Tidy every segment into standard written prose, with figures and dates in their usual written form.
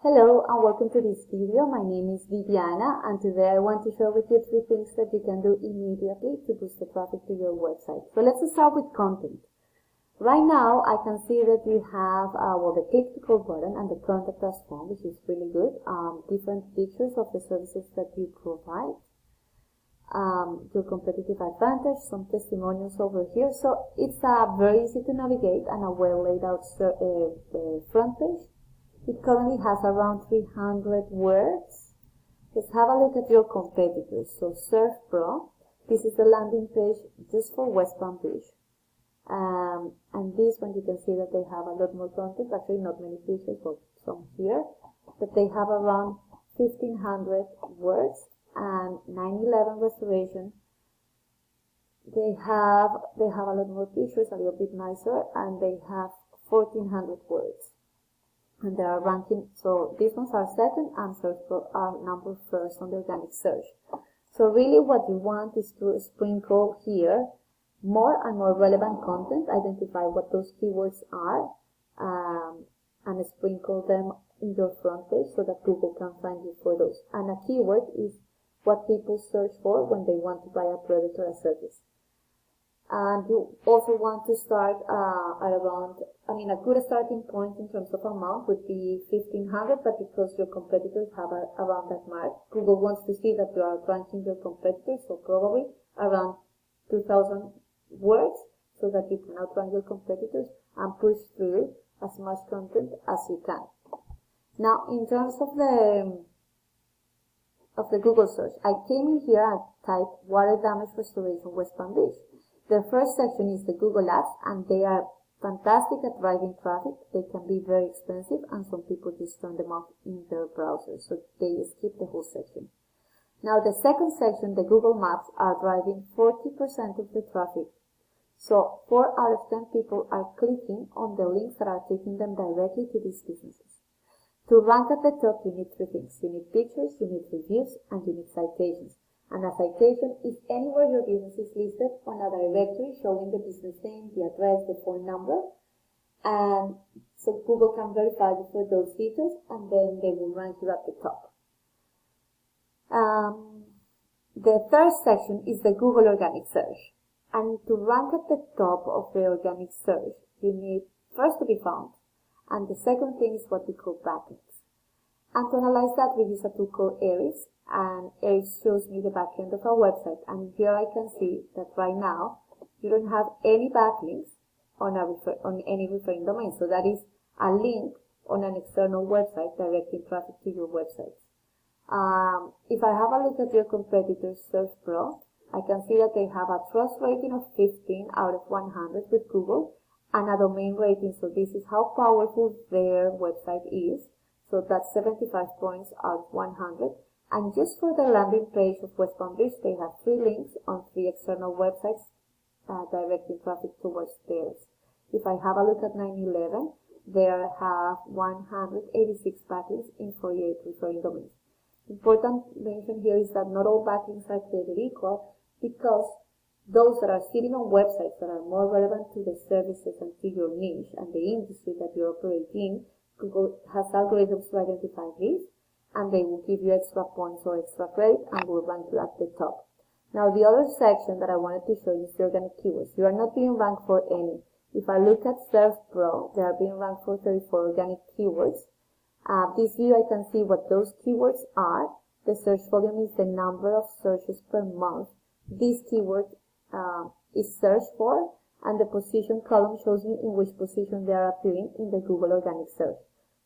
Hello and welcome to this video. My name is Viviana and today I want to share with you 3 things that you can do immediately to boost the traffic to your website. So let's start with content. Right now I can see that you have the click to call button and the contact us form, which is really good. Different pictures of the services that you provide. Your competitive advantage, some testimonials over here. So it's very easy to navigate and a well laid out front page. It currently has around 300 words. Let's have a look at your competitors. So Surf Pro, this is the landing page just for West Palm Beach. And this one you can see that they have a lot more content, actually not many pictures, but some here. But they have around 1500 words and 911 restoration. They have a lot more pictures, a little bit nicer, and they have 1400 words. And they are ranking, so these ones are second and Surf Pro are number first on the organic search. So really what you want is to sprinkle here more and more relevant content, identify what those keywords are, and sprinkle them in your front page so that Google can find you for those. And a keyword is what people search for when they want to buy a product or a service. And you also want to start at around, a good starting point in terms of amount would be 1500, but because your competitors have around that mark, Google wants to see that you are ranking your competitors, so probably around 2000 words, so that you can outrank your competitors and push through as much content as you can. Now, in terms of the Google search, I came in here and typed water damage restoration West Palm Beach. The first section is the Google Ads, and they are fantastic at driving traffic. They can be very expensive, and some people just turn them off in their browser, so they skip the whole section. Now, the second section, the Google Maps, are driving 40% of the traffic. So 4 out of 10 people are clicking on the links that are taking them directly to these businesses. To rank at the top, you need 3 things. You need pictures, you need reviews, and you need citations. And a citation is anywhere your business is listed on a directory showing the business name, the address, the phone number. And so Google can verify you for those details, and then they will rank you at the top. The third section is the Google Organic Search. And to rank at the top of the organic search, you need first to be found. And the second thing is what we call backlinks. And to analyze that, we use a tool called Ahrefs, and Ahrefs shows me the backend of our website. And here I can see that right now, you don't have any backlinks on any referring domain. So that is a link on an external website directing traffic to your website. If I have a look at your competitors, Surf Pro, I can see that they have a trust rating of 15 out of 100 with Google and a domain rating. So this is how powerful their website is. So that's 75 points out of 100. And just for the landing page of West Palm Beach, they have 3 links on 3 external websites directing traffic towards theirs. If I have a look at 911, they have 186 backlinks in 48 referring domains. Important mention here is that not all backlinks are created equal, because those that are sitting on websites that are more relevant to the services and to your niche and the industry that you operate in, Google has algorithms to identify these, and they will give you extra points or extra credit and will rank you at the top. Now, the other section that I wanted to show you is the organic keywords. You are not being ranked for any. If I look at Surf Pro, they are being ranked for 34 organic keywords. This view, I can see what those keywords are. The search volume is the number of searches per month this keyword is searched for, and the position column shows me in which position they are appearing in the Google Organic Search.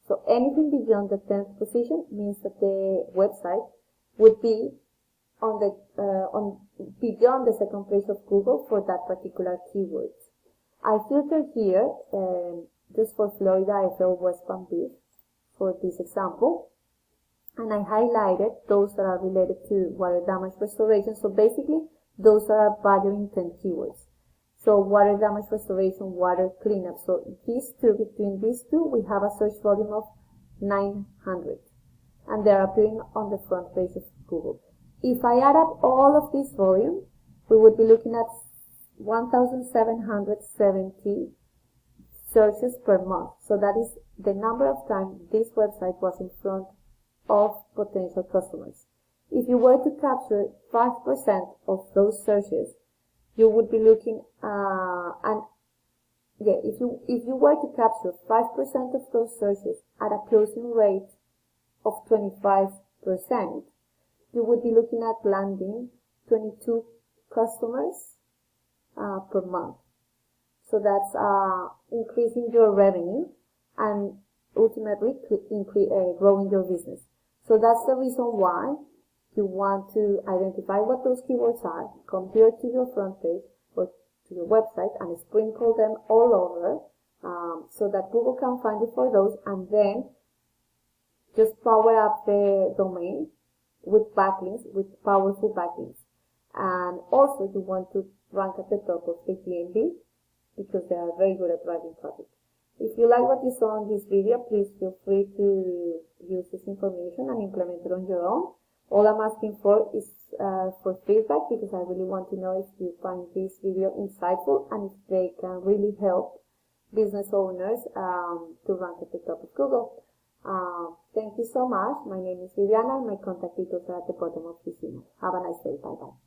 So anything beyond the 10th position means that the website would be on beyond the second page of Google for that particular keyword. I filtered here just for Florida, I filled West Palm Beach for this example, and I highlighted those that are related to water damage restoration. So basically, those are value intent keywords. So water damage restoration, water cleanup. So between these two, we have a search volume of 900. And they're appearing on the front page of Google. If I add up all of this volume, we would be looking at 1,770 searches per month. So that is the number of times this website was in front of potential customers. If you were to capture 5% of those searches, you would be looking if you were to capture 5% of those searches at a closing rate of 25%, you would be looking at landing 22 customers per month. So that's increasing your revenue and ultimately growing your business. So that's the reason why you want to identify what those keywords are, come here to your front page or to your website and sprinkle them all over so that Google can find you for those, and then just power up the domain with backlinks, with powerful backlinks. And also you want to rank at the top of the DMV because they are very good at driving traffic. If you like what you saw in this video, please feel free to use this information and implement it on your own. All I'm asking for is for feedback, because I really want to know if you find this video insightful and if they can really help business owners to rank at the top of Google. Thank you so much. My name is Viviana and my contact details are at the bottom of this email. Have a nice day. Bye bye.